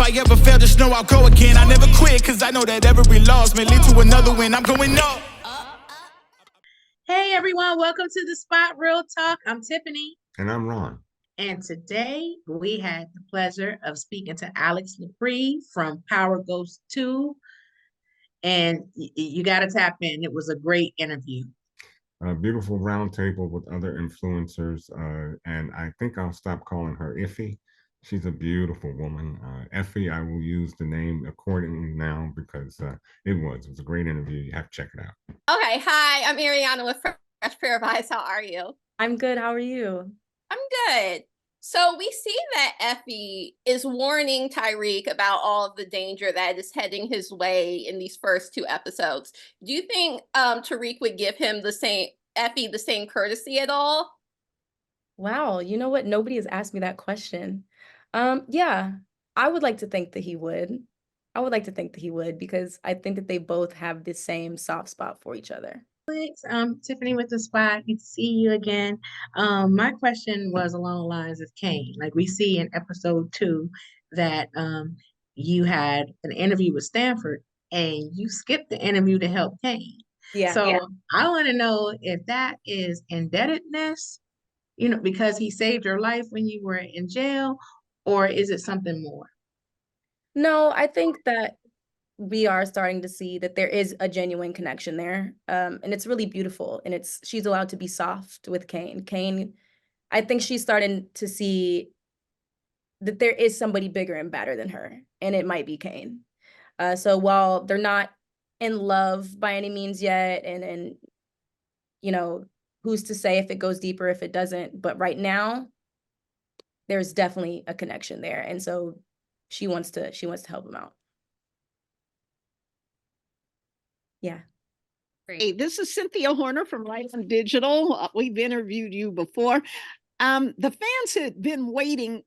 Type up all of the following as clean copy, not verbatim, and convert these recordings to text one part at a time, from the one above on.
I ever fail, just know I'll go again. I never quit, cause I know that every loss may lead to another win. I'm going up. Hey everyone, welcome to the Spot Real Talk. I'm Tiffany. And I'm Ron. And today we had the pleasure of speaking to Alix LaPri from PowerBook II. And you got to tap in. It was a great interview. A beautiful roundtable with other influencers. And I think I'll stop calling her Effie. She's a beautiful woman. Effie, I will use the name accordingly now because it was a great interview. You have to check it out. Okay, hi, I'm Ariana with Fresh Pair of Eyes. How are you? I'm good. How are you? I'm good. So we see that Effie is warning Tyreek about all of the danger that is heading his way in these first two episodes. Do you think Tyreek would give him Effie the same courtesy at all? Wow, you know what? Nobody has asked me that question. Yeah, I would like to think that he would. I would like to think that he would because I think that they both have the same soft spot for each other. Tiffany with the Spot. Good to see you again. My question was along the lines of Kane. Like we see in episode 2 that you had an interview with Stanford and you skipped the interview to help Kane. Yeah. So I want to know if that is indebtedness, because he saved your life when you were in jail, or is it something more? No, I think that we are starting to see that there is a genuine connection there. And it's really beautiful. And she's allowed to be soft with Kane. Kane, I think she's starting to see that there is somebody bigger and badder than her, and it might be Kane. So while they're not in love by any means yet, and who's to say if it goes deeper, if it doesn't, but right now, there's definitely a connection there. And so she wants to help him out. Yeah. Hey, this is Cynthia Horner from Right on Digital. We've interviewed you before. The fans had been waiting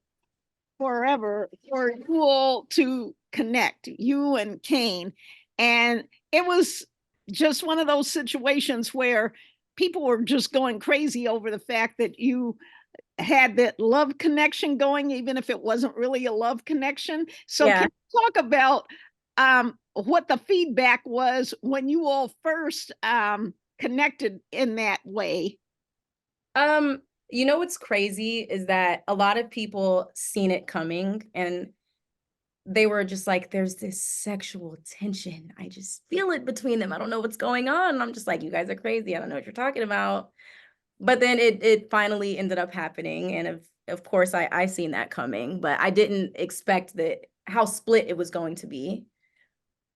forever for you all to connect, you and Kane. And it was just one of those situations where people were just going crazy over the fact that you had that love connection going, even if it wasn't really a love connection. So can you talk about what the feedback was when you all first connected in that way? What's crazy is that a lot of people seen it coming and they were just like, there's this sexual tension. I just feel it between them. I don't know what's going on. And I'm just like, you guys are crazy. I don't know what you're talking about. But then it finally ended up happening. And of course, I seen that coming, but I didn't expect how split it was going to be.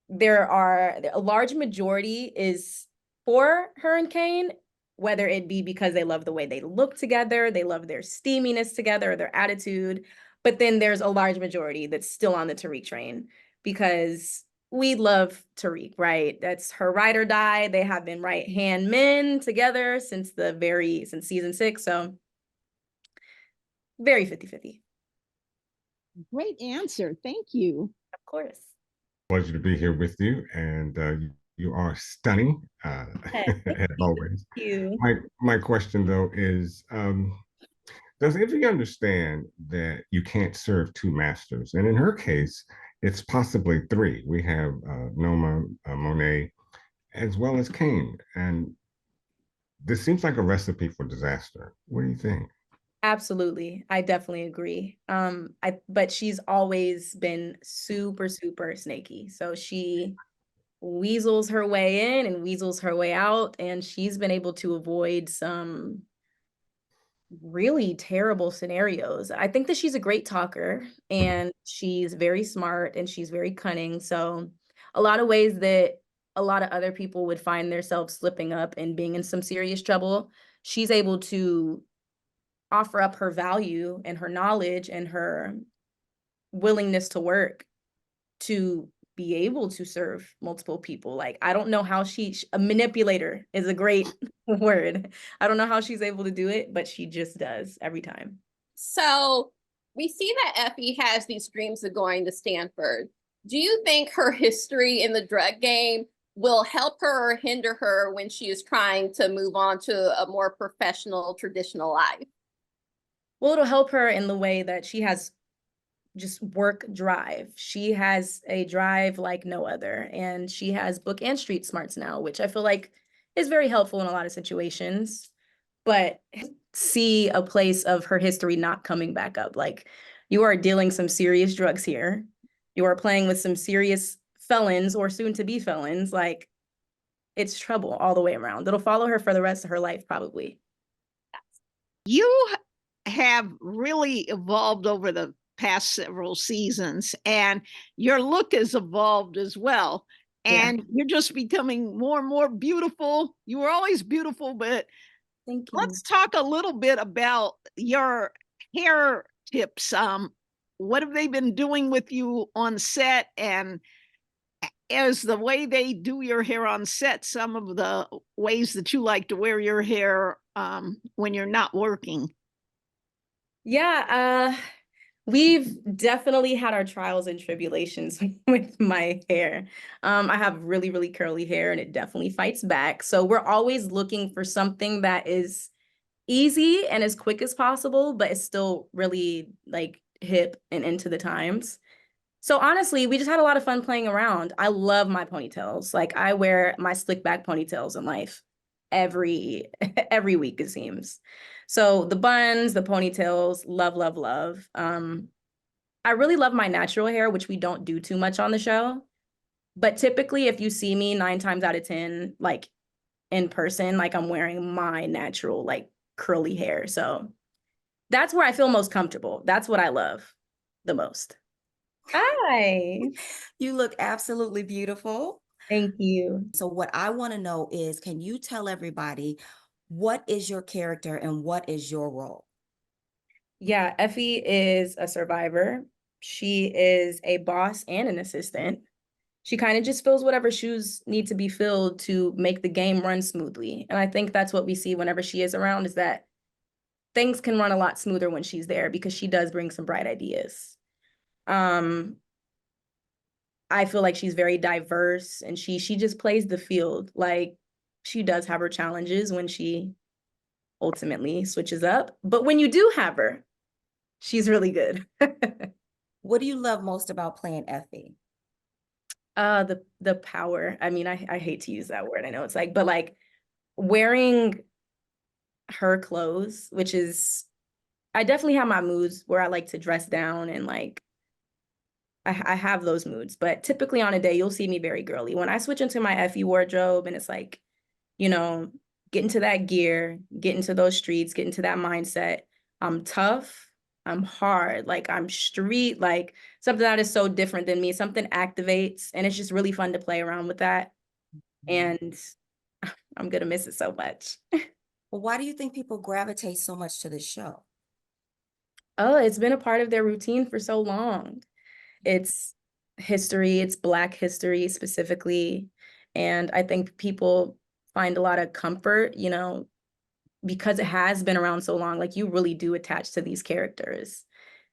A large majority is for her and Kane, whether it be because they love the way they look together, they love their steaminess together, their attitude. But then there's a large majority that's still on the Tariq train because we love Tariq, right? That's her ride or die. They have been right-hand men together since season 6. So very 50-50. Great answer. Thank you. Of course. Pleasure to be here with you. And you are stunning, as always. Thank you. My question, though, is does Effie understand that you can't serve two masters? And in her case, it's possibly 3. We have Noma, Monet, as well as Kane. And this seems like a recipe for disaster. What do you think? Absolutely. I definitely agree. But she's always been super, super snaky. So she weasels her way in and weasels her way out. And she's been able to avoid some really terrible scenarios. I think that she's a great talker and she's very smart and she's very cunning. So a lot of ways that a lot of other people would find themselves slipping up and being in some serious trouble, she's able to offer up her value and her knowledge and her willingness to work to be able to serve multiple people. Like, I don't know how a manipulator is a great word. I don't know how she's able to do it, but she just does every time. So we see that Effie has these dreams of going to Stanford. Do you think her history in the drug game will help her or hinder her when she is trying to move on to a more professional, traditional life? Well, it'll help her in the way that she has just work drive. She has a drive like no other, and she has book and street smarts now, which I feel like is very helpful in a lot of situations. But see a place of her history not coming back up. Like, you are dealing some serious drugs here. You are playing with some serious felons or soon to be felons. Like, it's trouble all the way around. It'll follow her for the rest of her life, probably. You have really evolved over the past several seasons, and your look has evolved as well. And you're just becoming more and more beautiful. You were always beautiful, but Thank you. let's talk a little bit about your hair tips. What have they been doing with you on set, and is the way they do your hair on set some of the ways that you like to wear your hair when you're not working? Yeah, we've definitely had our trials and tribulations with my hair. I have really, really curly hair, and it definitely fights back. So we're always looking for something that is easy and as quick as possible, but it's still really like hip and into the times. So honestly, we just had a lot of fun playing around. I love my ponytails. Like, I wear my slick back ponytails in life every every week, it seems. So the buns, the ponytails, love, love, love. I really love my natural hair, which we don't do too much on the show. But typically, if you see me 9 times out of 10, like in person, like I'm wearing my natural, like curly hair. So that's where I feel most comfortable. That's what I love the most. Hi. You look absolutely beautiful. Thank you. So what I want to know is, can you tell everybody what is your character and what is your role? Yeah, Effie is a survivor. She is a boss and an assistant. She kind of just fills whatever shoes need to be filled to make the game run smoothly. And I think that's what we see whenever she is around, is that things can run a lot smoother when she's there, because she does bring some bright ideas. I feel like she's very diverse, and she just plays the field. Like, she does have her challenges when she ultimately switches up, but when you do have her, she's really good. What do you love most about playing Effie? The power. I mean, I hate to use that word. I know it's like, but like wearing her clothes, which is, I definitely have my moods where I like to dress down, and like I have those moods, but typically on a day, you'll see me very girly. When I switch into my Effie wardrobe, and it's like, you know, get into that gear, get into those streets, get into that mindset. I'm tough, I'm hard, like I'm street, like something that is so different than me, something activates, and it's just really fun to play around with that. And I'm gonna miss it so much. Well, why do you think people gravitate so much to this show? Oh, it's been a part of their routine for so long. It's history, it's Black history specifically. And I think people find a lot of comfort, you know, because it has been around so long. Like, you really do attach to these characters.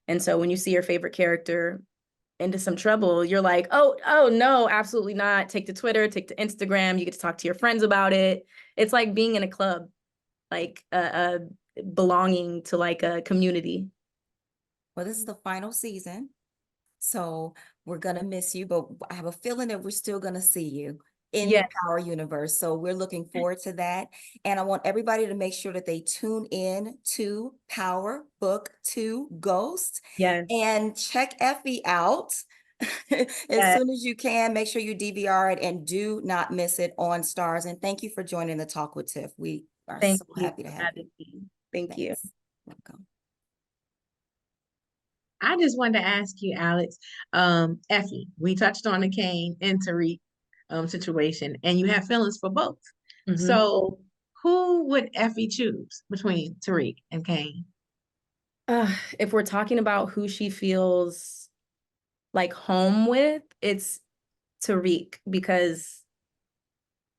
And so when you see your favorite character into some trouble, you're like, oh no, absolutely not. Take to Twitter, take to Instagram, you get to talk to your friends about it. It's like being in a club, like belonging to like a community. Well, this is the final season, so we're gonna miss you, but I have a feeling that we're still gonna see you in the Yes. Power universe. So we're looking forward to that. And I want everybody to make sure that they tune in to PowerBook II Ghost Yes. and check Effie out as Yes. soon as you can. Make sure you DVR it and do not miss it on Stars. And thank you for joining the Talk with Tiff. We are Thank so you happy to for have you. having me. Thank you. Thanks. Welcome. I just wanted to ask you, Alex, Effie, we touched on the Kane and Tariq situation, and you have feelings for both. Mhm. So who would Effie choose between Tariq and Kane? If we're talking about who she feels like home with, it's Tariq, because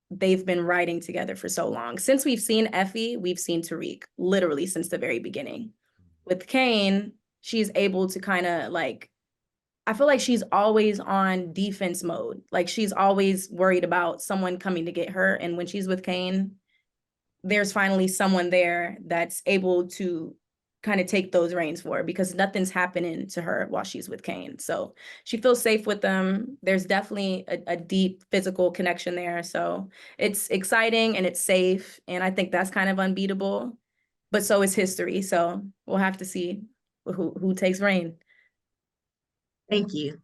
they've been writing together for so long. Since we've seen Effie, we've seen Tariq, literally since the very beginning. With Kane, she's able to kind of like, I feel like she's always on defense mode. Like, she's always worried about someone coming to get her. And when she's with Kane, there's finally someone there that's able to kind of take those reins for her, because nothing's happening to her while she's with Kane. So she feels safe with them. There's definitely a deep physical connection there. So it's exciting and it's safe. And I think that's kind of unbeatable, but so is history. So we'll have to see who takes reign. Thank you.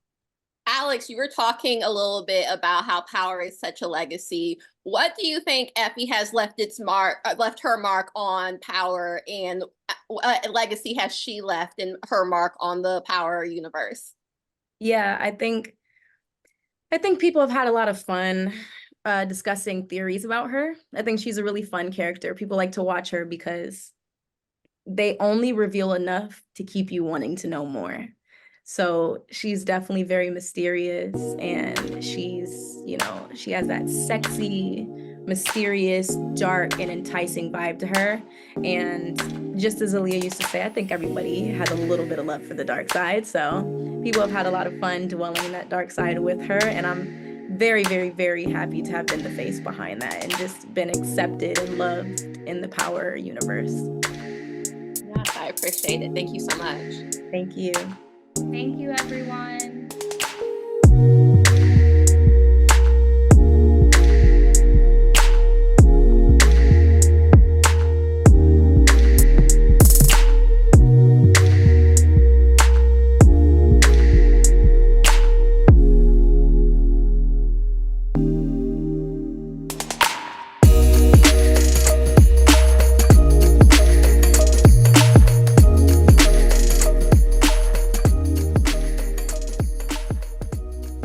Alix, you were talking a little bit about how Power is such a legacy. What do you think Effie has left her mark on Power, and what legacy has she left in her mark on the Power universe? Yeah, I think people have had a lot of fun discussing theories about her. I think she's a really fun character. People like to watch her because they only reveal enough to keep you wanting to know more. So she's definitely very mysterious, and she's, she has that sexy, mysterious, dark, and enticing vibe to her. And just as Aaliyah used to say, I think everybody has a little bit of love for the dark side. So people have had a lot of fun dwelling in that dark side with her. And I'm very, very, very happy to have been the face behind that and just been accepted and loved in the Power universe. Yes, I appreciate it. Thank you so much. Thank you. Thank you, everyone.